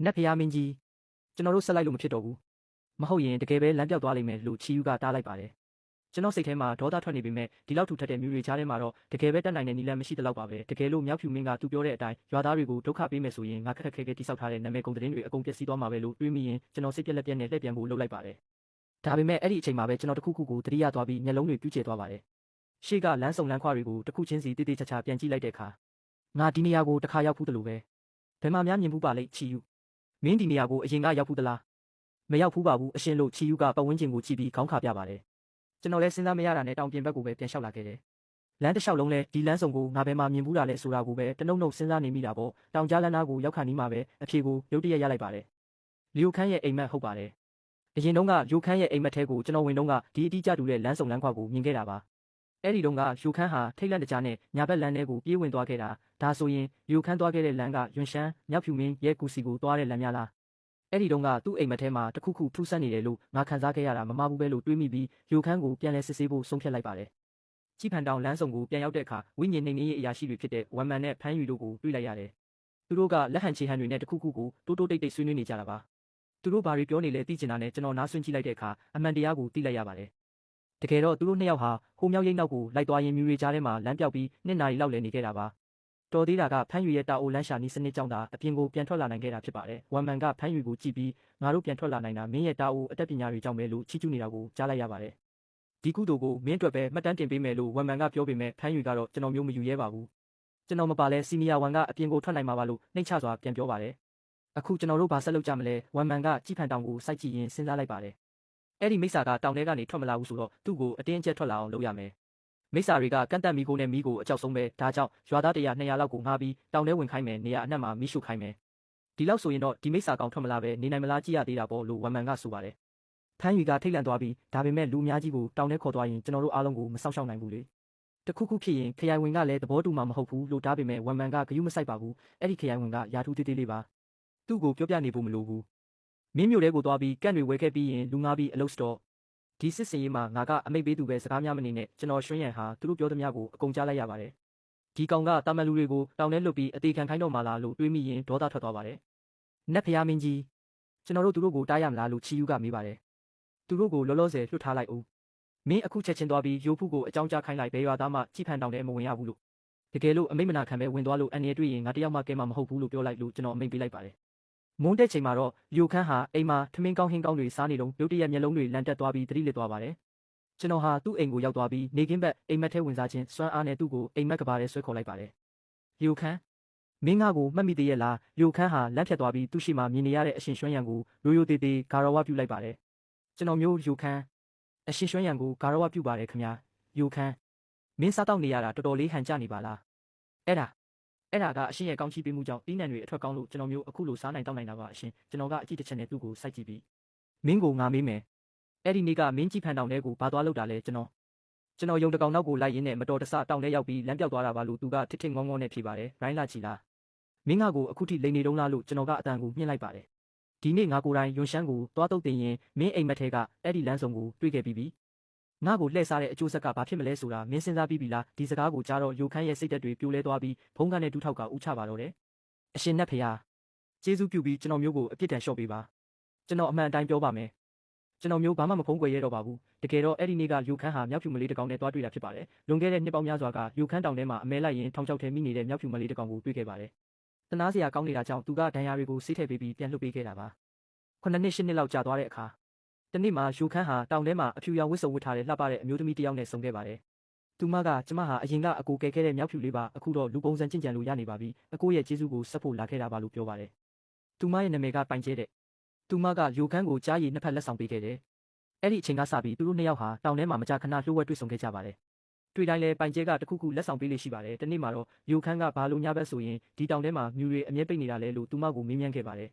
နတ်ဖျားမင်းကြီးကျွန်တော်တို့ဆက်လိုက်လို့မဖြစ်တော့ဘူးမဟုတ်ရင်တကယ်ပဲလမ်းပြောက်သွားလိမ့်မယ်လို့ချီယူကတားလိုက်ပါတယ်ကျွန်တော်စိတ်ထဲမှာဒေါသထွက်နေပေမဲ့ဒီလောက်ထူထပ်တဲ့မြူတွေကြားထဲမှာတော့တကယ်ပဲတတ်နိုင်တဲ့နီလန်မရှိတဲ့လောက်ပါပဲတကယ်လို့မြောက်ဖြူမင်းကသူပြောတဲ့အတိုင်းရွာသားတွေကိုဒုက္ခပေးမယ်ဆိုရင်ငါခက်ခက်ခဲခဲတိဆောက်ထားတဲ့နာမည်ကုန်သတင်းတွေအကုန်ပျက်စီးသွားမှာပဲလို့တွေးမိရင်ကျွန်တော်စိတ်ပြက်လက်ပြက်နဲ့လှည့်ပြန်ဖို့လုပ်လိုက်ပါတယ်ဒါပေမဲ့အဲ့ဒီအချိန်မှာပဲကျွန်တော်တခုခုကိုတတိယသွားပြီးမျက်လုံးတွေပြူးကျဲသွားပါတယ်ရှေ့ကလမ်းစုံလမ်းခွတွေကိုတခုချင်းစီတိတိကျကျပြန်ကြည့်လိုက်တဲ့အခါငါဒီနေရာကိုတစ်ခါရောက်ဖူးတယ်လို့ပဲဘယ်မှာများမြင်ဘူးပါလိမ့်ချီယူမင်းဒီနေရာကိုအရင်ကရောက်ဖူးသလားမရောက်ဖူးပါဘူးအရှင်လို့ချီယူကပတ်ဝန်းကျင်ကိုကြည့်ပြီးခေါင်းခါပြပါတယ်ကျွန်တော်လည်းစဉ်းစားမရတာနဲ့တောင်ပြင်ဘက်ကိုပဲပြန်လျှောက်လာခဲ့တယ်လမ်းတစ်လျှောက်လုံးလဲဒီလမ်းစုံကိုငါဘယ်မှာမြင်ဘူးတာလဲဆိုတာကိုပဲတနှုတ်နှုတ်စဉ်းစားနေမိတာပေါ့တောင်ကြားလမ်းသားကိုရောက်ခါနီးမှာပဲအဖြေကိုရုတ်တရက်ရလိုက်ပါတယ်လီယိုခန်းရဲ့အိမ်မက်ဟုတ်ပါတယ်အရင်တုန်းကယိုခန်းရဲ့အိမ်မက်ထဲကိုကျွန်တော်ဝင်တုန်းကဒီအတိအကျတူတဲ့လမ်းစုံလမ်းခွကိုမြင်ခဲ့တာပါအဲ့ဒီတုန်းကယိုခန်းဟာထိတ်လန့်တကြားနဲ့ညာဘက်လမ်းထဲကိုပြေးဝင်သွားခဲ့တာဒါဆိုရင်ယိုခန်းသွားခဲ့တဲ့လမ်းကယွန်ရှမ်းမြောက်ဖြူမင်းရဲ့ကူစီကိုသွားတဲ့လမ်းများလားအဲ့ဒီတုန်းကသူ့အိမ်မက်ထဲမှာတခုခုထူးဆန်းနေတယ်လို့ငါခံစားခဲ့ရတာမမှားဘူးပဲလို့တွေးမိပြီးယိုခန်းကိုပြန်လဲစစ်ဆေးဖို့ဆုံးဖြတ်လိုက်ပါတယ်ကြည်ဖန်တောင်လမ်းစုံကိုပြန်ရောက်တဲ့အခါဝိညာဉ်နှိမ်နင်းရေးအရာရှိတွေဖြစ်တဲ့ဝမ်မန်နဲ့ဖန်းယူတို့ကိုတွေ့လိုက်ရတယ်သူတို့ကလက်ဟန်ချေဟန်တွေနဲ့တခုခုကိုတိုးတိုးတိတ်တိတ်ဆွေးနွေးနေကြတာပါသူတို့ဘာတွေပြောနေလဲသိချင်တာနဲ့ကျွန်တော်နားဆွင့်ကြည့်လိုက်တဲ့အခါအမှန်တရားကိုသိလိုက်ရပါတယ်တကယ်တော့သူတို့နှစ်ယောက်ဟာဟိုမြောက်ရိပ်နောက်ကိုလိုက်သွားရင်မြူရီကြားထဲမှာလမ်းပြောက်ပြီး2 နာရီလောက်လဲနေခဲ့တာပါတော်သေးတာကဖန်းယူရဲ့တာအိုလန်းရှာနီးစနစ်ကြောင့်သာအပြင်ကိုပြန်ထွက်လာနိုင်ခဲ့တာဖြစ်ပါတယ်ဝမ်မန်ကဖန်းယူကိုကြည့်ပြီးငါတို့ပြန်ထွက်လာနိုင်တာမင်းရဲ့တာအိုအတတ်ပညာတွေကြောင့်ပဲလို့ချီးကျူးနေတာကိုကြားလိုက်ရပါတယ်ဒီကုသိုလ်ကိုမင်းအတွက်ပဲမှတ်တမ်းတင်ပေးမယ်လို့ဝမ်မန်ကပြောပေမဲ့ဖန်းယူကတော့ကျွန်တော်မျိုးမယူရဲပါဘူးကျွန်တော်မပါလဲစီနီယာဝန်ကအပြင်ကိုထွက်နိုင်မှာပါလို့နှိတ်ချစွာပြန်ပြောပါတယ်အခုကျွန်တော်တို့ဘာဆက်လုပ်ကြမလဲဝမ်မန်ကကြည်ဖန်တောင်ကိုစိုက်ကြည့်ရင်စဉ်းစားလိုက်ပါတယ်အဲ့ဒီမိစ္ဆာကတောင်ထဲကနေထွက်မလာဘူးဆိုတော့သူ့ကိုအတင်းအကျပ်ထွက်လာအောင်လုပ်ရမယ်မိစ္ဆာတွေကကန့်တက်မီကိုနဲ့မီကိုအကြောက်ဆုံးပဲဒါကြောင့်ရွာသား100 200လောက်ကိုငှားပြီးတောင်ထဲဝင်ခိုင်းမယ်နေရာအနှံ့မှာမီးရှို့ခိုင်းမယ်ဒီလောက်ဆိုရင်တော့ဒီမိစ္ဆာကောင်ထွက်မလာပဲနေနိုင်မလားကြည့်ရသေးတာပေါ့လို့ဝမ်မန်ကဆိုပါတယ်ဖန်းယူကထိတ်လန့်သွားပြီးဒါပေမဲ့လူအများကြီးကိုတောင်ထဲခေါ်သွားရင်ကျွန်တော်တို့အားလုံးကိုမစောင့်ရှောက်နိုင်ဘူးလေတခုခုဖြစ်ရင်ခရိုင်ဝင်ကလည်းသဘောတူမှာမဟုတ်ဘူးလို့ဒါပေမဲ့ဝမ်မန်ကဂယုမဆိုင်ပါဘူးအဲ့ဒီခရိုင်ဝင်ကယာထူးသေးသေးလေးပါသူ့ကိုပြောပြနေဖို့မလိုဘူးမင်းမျိုးတဲကိုသွားပြီးကန့်တွေဝဲခဲ့ပြီးရင်လူငါပြီးအလုပ်စတော့ဒီစစ်စင်ရေးမှာငါကအမိတ်ပေးသူပဲစကားများမနေနဲ့ကျွန်တော်ရွှင်းရံဟာသူတို့ပြောသမျှကိုအကုန်ကြားလိုက်ရပါတယ်ဒီကောင်ကတာမန်လူတွေကိုတောင်ထဲလွတ်ပြီးအသေးခံခိုင်းတော့မှလားလို့တွေးမိရင်ဒေါသထွက်သွားပါတယ်နတ်ဖျားမင်းကြီးကျွန်တော်တို့သူတို့ကိုတားရမလားလို့ချီယူကမေးပါတယ်သူတို့ကိုလောလောဆယ်လွှတ်ထားလိုက်ဦးမင်းအခုချက်ချင်းသွားပြီးရိုးဖူးကိုအကြောင်းကြားခိုင်းလိုက်ဘဲရွာသားမှကြည်ဖန်တောင်ထဲမဝင်ရဘူးလို့တကယ်လို့အမိတ်မနာခံပဲဝင်သွားလို့အန်ရတွေ့ရင်ငါတယောက်မှကဲမှာမဟုတ်ဘူးလို့ပြောလိုက်လို့ကျွန်တော်အမိတ်ပေးလိုက်ပါတယ်မုန်းတဲ့ချိန်မှာတော့ယိုခန်းဟာအိမ်မှာထမင်းကောင်းဟင်းကောင်းတွေစားနေတော့ရုတ်တရက်မျက်လုံးတွေလန်တက်သွားပြီးသတိလစ်သွားပါတယ်ကျွန်တော်ဟာသူ့အိမ်ကိုရောက်သွားပြီးနေကင်းဘက်အိမ်မက်ထဲဝင်စားခြင်းစွမ်းအားနဲ့သူ့ကိုအိမ်မက်ကဘာထဲဆွဲခေါ်လိုက်ပါတယ်ယိုခန်းမင်းငါကိုမှတ်မိသေးရဲ့လားယိုခန်းဟာလမ်းဖြတ်သွားပြီးသူ့ရှိမှမြင်နေရတဲ့အရှင်ရွှမ်းရံကိုရိုးရိုးသေးသေးဂါရဝပြုလိုက်ပါတယ်ကျွန်တော်မျိုးယိုခန်းအရှင်ရွှမ်းရံကိုဂါရဝပြုပါတယ်ခင်ဗျာယိုခန်းမင်းစားတော့နေရတာတော်တော်လေးဟန်ကြနေပါလားအဲ့ဒါကအရှင်ရဲ့ကောင်းချီးပေးမှုကြောင့်တီးနှံတွေအထွက်ကောင်းလို့ကျွန်တော်မျိုးအခုလိုစားနိုင်တောက်နိုင်တာပါအရှင်ကျွန်တော်ကအကြည့်တစ်ချက်နဲ့သူ့ကိုစိုက်ကြည့်ပြီးမင်းကိုငါမေးမယ်အဲ့ဒီနေ့ကမင်းကြီးဖန်တောင်ထဲကိုဘာသွားလို့တာလဲကျွန်တော်ယုံတကောင်နောက်ကိုလိုက်ရင်းနဲ့မတော်တဆတောင်ထဲရောက်ပြီးလမ်းပြောက်သွားတာပါလို့သူကထစ်ထစ်ငေါငေါနဲ့ဖြေပါတယ်ရိုင်းလာချီလားမင်းငါကိုအခုထိလိန်နေတုံးလားလို့ကျွန်တော်ကအတန်ကိုမြင့်လိုက်ပါတယ်ဒီနေ့ငါကိုယ်တိုင်ယွန်ရှမ်းကိုသွားတုတ်တင်ရင်မင်းအိမ်မက်ထဲကအဲ့ဒီလမ်းစုံကိုတွေ့ခဲ့ပြီးပြီငါကိုလှည့်စားတဲ့အကျိုးဆက်ကဘာဖြစ်မလဲဆိုတာမင်းစဉ်းစားပြီးပြီလားဒီစကားကိုကြားတော့ယိုခန်းရဲ့စိတ်သက်တွေပြိုလဲသွားပြီးဖုံးကန်းနဲ့ဒူးထောက်ကဥချပါတော့တယ်အရှင်နတ်ဖျားကျေးဇူးပြုပြီးကျွန်တော်မျိုးကိုအပြစ်ဒဏ်လျှော့ပေးပါကျွန်တော်အမှန်အတိုင်းပြောပါမယ်ကျွန်တော်မျိုးဘာမှမဖုံးကွယ်ရတော့ပါဘူးတကယ်တော့အဲ့ဒီနေ့ကယိုခန်းဟာမြောက်ဖြူမလေးတစ်ကောင်နဲ့တွားတွေ့တာဖြစ်ပါတယ်လွန်ခဲ့တဲ့နှစ်ပေါင်းများစွာကယိုခန်းတောင်ထဲမှာအမဲလိုက်ရင်ထောင်ချောက်ထဲမိနေတဲ့မြောက်ဖြူမလေးတစ်ကောင်ကိုတွေ့ခဲ့ပါတယ်တနာစရာကောင်းနေတာကြောင့်သူကဒဏ်ရာတွေကိုဆေးထည့်ပေးပြီးပြန်လွှတ်ပေးခဲ့တာပါ9 နှစ် 10 နှစ်လောက်ကြာသွားတဲ့အခါတနေ့မှာယိုခန်းဟာတောင်ထဲမှာအဖြူရောင်ဝတ်စုံဝတ်ထားတဲ့လှပတဲ့အမျိုးသမီးတစ်ယောက်နဲ့ဆုံခဲ့ပါတယ်သူမကကျမဟာအရင်ကအကိုကဲခဲ့တဲ့မြောက်ဖြူလေးပါအခုတော့လူပုံစံကျင့်ကြံလို့ရနေပါပြီအကိုရဲ့ကျေးဇူးကိုဆက်ဖို့လာခဲ့တာပါလို့ပြောပါတယ်သူမရဲ့နာမည်ကပိုင်ကျဲတဲ့သူမကယိုခန်းကိုကြားရည်နှစ်ဖက်လက်ဆောင်ပေးခဲ့တယ်အဲ့ဒီအချိန်ကစပြီးသူတို့နှစ်ယောက်ဟာတောင်ထဲမှာမကြာခဏလှုပ်ဝက်တွေ့ဆုံခဲ့ကြပါတယ်တွေ့တိုင်းလဲပိုင်ကျဲကတခုခုလက်ဆောင်ပေးလို့ရှိပါတယ်တနေ့မှာတော့ယိုခန်းကဘာလို့ညဘက်ဆိုရင်ဒီတောင်ထဲမှာမြူတွေအမြဲပိတ်နေတာလဲလို့သူမကိုမေးမြန်းခဲ့ပါတယ်